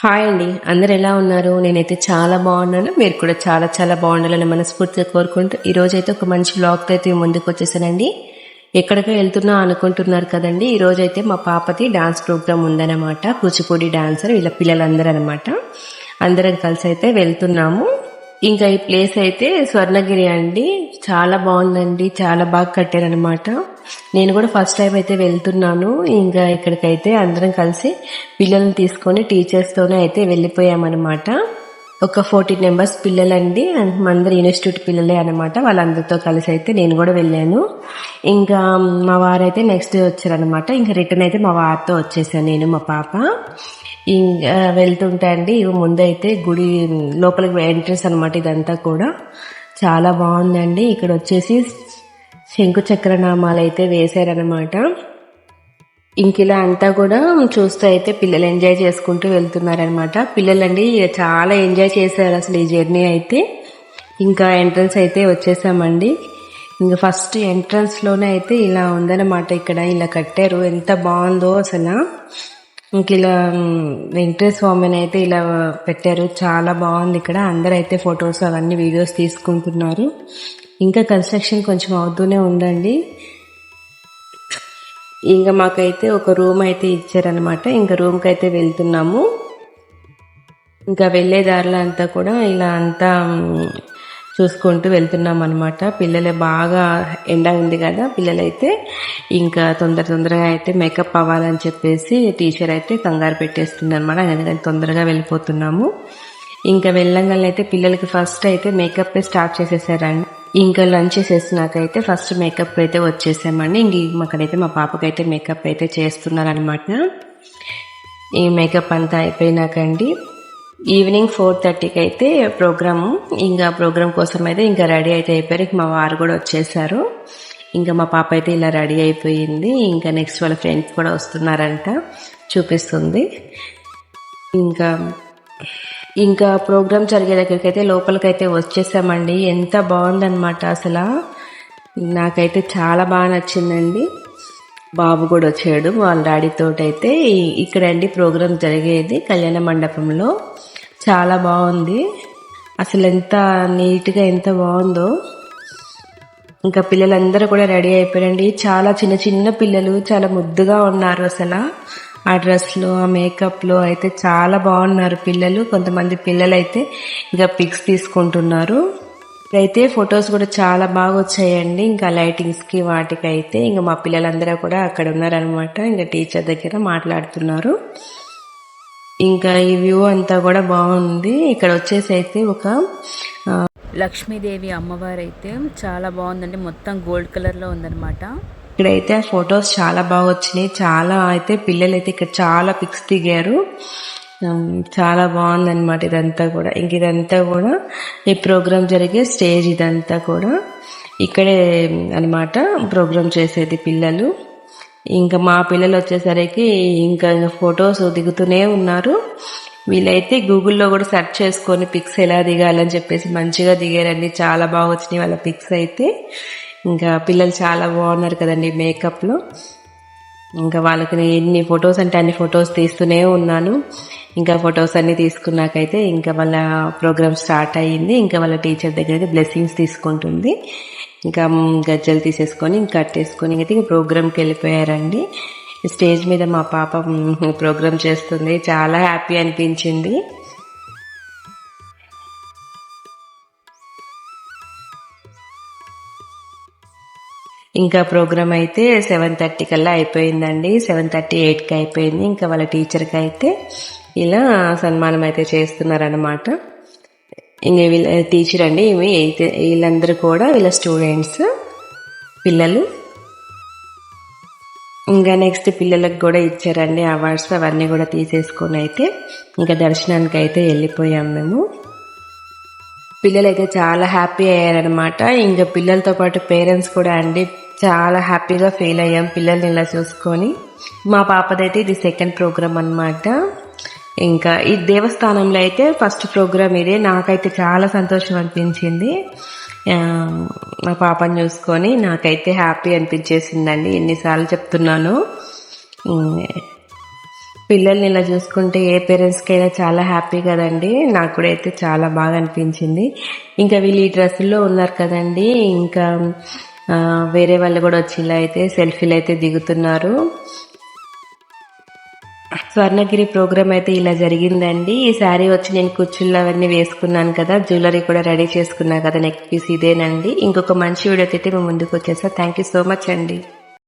Hi అండి, అందరు ఎలా ఉన్నారు? నేనైతే చాలా బాగున్నాను. మీరు కూడా చాలా చాలా బాగుండాలని మనస్ఫూర్తిగా కోరుకుంటూ ఈరోజైతే ఒక మంచి వ్లాగ్తో అయితే ముందుకు వచ్చేసానండి. ఎక్కడికో వెళ్తున్నా అనుకుంటున్నారు కదండి. ఈరోజైతే మా పాపది డాన్స్ ప్రోగ్రామ్ ఉందన్నమాట. కూచిపూడి డాన్సర్ వీళ్ళ పిల్లలందరూ అనమాట. అందరం కలిసి అయితే వెళ్తున్నాము. ఇంకా ఈ ప్లేస్ అయితే స్వర్ణగిరి అండి. చాలా బాగుందండి, చాలా బాగా కట్టారనమాట. నేను కూడా ఫస్ట్ టైం అయితే వెళ్తున్నాను. ఇంకా ఇక్కడికైతే అందరం కలిసి పిల్లల్ని తీసుకొని టీచర్స్తోనే అయితే వెళ్ళిపోయామన్నమాట. ఒక 14 మెంబర్స్ పిల్లలండి, అందరు ఇన్స్టిట్యూట్ పిల్లలే అనమాట. వాళ్ళందరితో కలిసి అయితే నేను కూడా వెళ్ళాను. ఇంకా మా వారైతే నెక్స్ట్ వచ్చారనమాట. ఇంకా రిటర్న్ అయితే మా వారితో వచ్చేసాను నేను, మా పాప. ఇంకా వెళ్తుంటే అండి ముందైతే గుడి లోపలికి ఎంట్రన్స్ అనమాట. ఇదంతా కూడా చాలా బాగుందండి. ఇక్కడ వచ్చేసి శంకు చక్రనామాలు అయితే వేశారనమాట. ఇంక ఇలా అంతా కూడా చూస్తూ అయితే పిల్లలు ఎంజాయ్ చేసుకుంటూ వెళ్తున్నారనమాట. పిల్లలండి చాలా ఎంజాయ్ చేశారు అసలు ఈ జర్నీ అయితే. ఇంకా ఎంట్రన్స్ అయితే వచ్చేసామండి. ఇంకా ఫస్ట్ ఎంట్రన్స్ లోనే అయితే ఇలా ఉందన్నమాట. ఇక్కడ ఇలా కట్టారు, ఎంత బాగుందో అసలు. ఇంక ఇలా వెంకటేశ్వర స్వామిని అయితే ఇలా పెట్టారు, చాలా బాగుంది. ఇక్కడ అందరూ అయితే ఫొటోస్ అవన్నీ వీడియోస్ తీసుకుంటున్నారు. ఇంకా కన్స్ట్రక్షన్ కొంచెం అవుతూనే ఉందండి. ఇంకా మాకైతే ఒక రూమ్ అయితే ఇచ్చారనమాట. ఇంకా రూమ్కి అయితే వెళ్తున్నాము. ఇంకా వెళ్ళే దారిలో అంతా కూడా ఇలా అంతా చూసుకుంటూ వెళ్తున్నాం అనమాట. పిల్లలే బాగా ఎండ ఉంది కదా, పిల్లలైతే ఇంకా తొందరగా అయితే మేకప్ అవ్వాలని చెప్పేసి టీచర్ అయితే కంగారు పెట్టేస్తుంది అనమాట. అందుకని తొందరగా వెళ్ళిపోతున్నాము. ఇంకా వెళ్ళంగానే అయితే పిల్లలకి ఫస్ట్ అయితే మేకప్ స్టార్ట్ చేసేసారండి. ఇంకా లంచ్ చేసేసినాకైతే ఫస్ట్ మేకప్ అయితే వచ్చేసామండి. ఇంక అక్కడైతే మా పాపకైతే మేకప్ అయితే చేస్తున్నారనమాట. ఈ మేకప్ అంతా అయిపోయినాకండి ఈవినింగ్ 4:30కి అయితే ప్రోగ్రాము. ఇంకా ప్రోగ్రామ్ కోసం అయితే ఇంకా రెడీ అయితే అయిపోయారు. మా వారు కూడా వచ్చేసారు. ఇంకా మా పాప అయితే ఇలా రెడీ అయిపోయింది. ఇంకా నెక్స్ట్ వాళ్ళ ఫ్రెండ్స్ కూడా వస్తున్నారంట, చూపిస్తుంది. ఇంకా ప్రోగ్రామ్ జరిగే దగ్గరికి అయితే లోపలికైతే వచ్చేసామండి. ఎంత బాగుందనమాట అసలు. నాకైతే చాలా బాగా నచ్చిందండి. బాబు కూడా వచ్చాడు వాళ్ళ డాడీతో. అయితే ఇక్కడ అండి ప్రోగ్రామ్ జరిగేది కళ్యాణ మండపంలో. చాలా బాగుంది అసలు, ఎంత నీట్గా ఎంత బాగుందో. ఇంకా పిల్లలందరూ కూడా రెడీ అయిపోయారండి. చాలా చిన్న చిన్న పిల్లలు చాలా ముద్దుగా ఉన్నారు అసలు. ఆ డ్రెస్లో ఆ మేకప్లో అయితే చాలా బాగున్నారు పిల్లలు. కొంతమంది పిల్లలు అయితే ఇంకా పిక్స్ తీసుకుంటున్నారు. అయితే ఫొటోస్ కూడా చాలా బాగా వచ్చాయండి. ఇంకా లైటింగ్స్కి వాటికైతే ఇంకా మా పిల్లలందరూ కూడా అక్కడ ఉన్నారనమాట. ఇంకా టీచర్ దగ్గర మాట్లాడుతున్నారు. ఇంకా ఈ వ్యూ అంతా కూడా బాగుంది. ఇక్కడ వచ్చేసి అయితే ఒక లక్ష్మీదేవి అమ్మవారు అయితే చాలా బాగుందండి. మొత్తం గోల్డ్ కలర్లో ఉందన్నమాట. ఇక్కడైతే ఫొటోస్ చాలా బాగా వచ్చినాయి. చాలా అయితే పిల్లలు అయితే ఇక్కడ చాలా పిక్స్ దిగారు. చాలా బాగుందన్నమాట ఇదంతా కూడా. ఇంక ఇదంతా కూడా ఈ ప్రోగ్రామ్ జరిగే స్టేజ్. ఇదంతా కూడా ఇక్కడే అనమాట ప్రోగ్రామ్ చేసేది పిల్లలు. ఇంకా మా పిల్లలు వచ్చేసరికి ఇంకా ఫొటోస్ దిగుతూనే ఉన్నారు. వీళ్ళైతే గూగుల్లో కూడా సెర్చ్ చేసుకొని పిక్స్ ఎలా దిగాలని చెప్పేసి మంచిగా దిగారండి. చాలా బాగా వచ్చినాయి వాళ్ళ పిక్స్ అయితే. ఇంకా పిల్లలు చాలా బాగున్నారు కదండి మేకప్లో. ఇంకా వాళ్ళకి ఎన్ని ఫొటోస్ అంటే అన్ని ఫొటోస్ తీస్తూనే ఉన్నాను. ఇంకా ఫొటోస్ అన్ని తీసుకున్నాకైతే ఇంకా వాళ్ళ ప్రోగ్రామ్ స్టార్ట్ అయ్యింది. ఇంకా వాళ్ళ టీచర్ దగ్గర అయితే బ్లెస్సింగ్స్ తీసుకుంటుంది. ఇంకా గజ్జలు తీసేసుకొని ఇంకా కట్టేసుకొని అయితే ప్రోగ్రామ్కి వెళ్ళిపోయారండి. స్టేజ్ మీద మా పాప ప్రోగ్రామ్ చేస్తుంది. చాలా హ్యాపీ అనిపించింది. ఇంకా ప్రోగ్రామ్ అయితే 7:30 కల్లా అయిపోయిందండి. 7:38కి అయిపోయింది. ఇంకా వాళ్ళ టీచర్కి అయితే ఇలా సన్మానం అయితే చేస్తున్నారనమాట. ఇంక వీళ్ళ టీచర్ అండి, వీళ్ళందరూ కూడా వీళ్ళ స్టూడెంట్స్ పిల్లలు. ఇంకా నెక్స్ట్ పిల్లలకు కూడా ఇచ్చారండి అవార్డ్స్. అవన్నీ కూడా తీసేసుకొని అయితే ఇంకా దర్శనానికి అయితే వెళ్ళిపోయాం మేము. పిల్లలు అయితే చాలా హ్యాపీ అయ్యారనమాట. ఇంకా పిల్లలతో పాటు పేరెంట్స్ కూడా అండి చాలా హ్యాపీగా ఫీల్ అయ్యాం పిల్లల్ని ఇలా చూసుకొని. మా పాపదైతే ఇది సెకండ్ ప్రోగ్రామ్ అనమాట. ఇంకా ఈ దేవస్థానంలో అయితే ఫస్ట్ ప్రోగ్రామ్ ఇదే. నాకైతే చాలా సంతోషం అనిపించింది మా పాపని చూసుకొని. నాకైతే హ్యాపీ అనిపించేసిందండి. ఎన్నిసార్లు చెప్తున్నాను. పిల్లల్ని ఇలా చూసుకుంటే ఏ పేరెంట్స్కి అయినా చాలా హ్యాపీ కదండి. నాకు కూడా అయితే చాలా బాగా అనిపించింది. ఇంకా వీళ్ళు ఈ డ్రెస్సుల్లో ఉన్నారు కదండి. ఇంకా వేరే వాళ్ళు కూడా వచ్చి ఇలా అయితే సెల్ఫీలు అయితే దిగుతున్నారు. స్వర్ణగిరి ప్రోగ్రామ్ అయితే ఇలా జరిగిందండి. ఈ శారీ వచ్చి నేను కుచ్చుళ్ళు అవన్నీ వేసుకున్నాను కదా, జ్యువెలరీ కూడా రెడీ చేసుకున్నా కదా, నెక్ పీస్ ఇదేనండి. ఇంకొక మంచి వీడియో అయితే మేము ముందుకు వచ్చేసా. థ్యాంక్ యూ సో మచ్ అండి.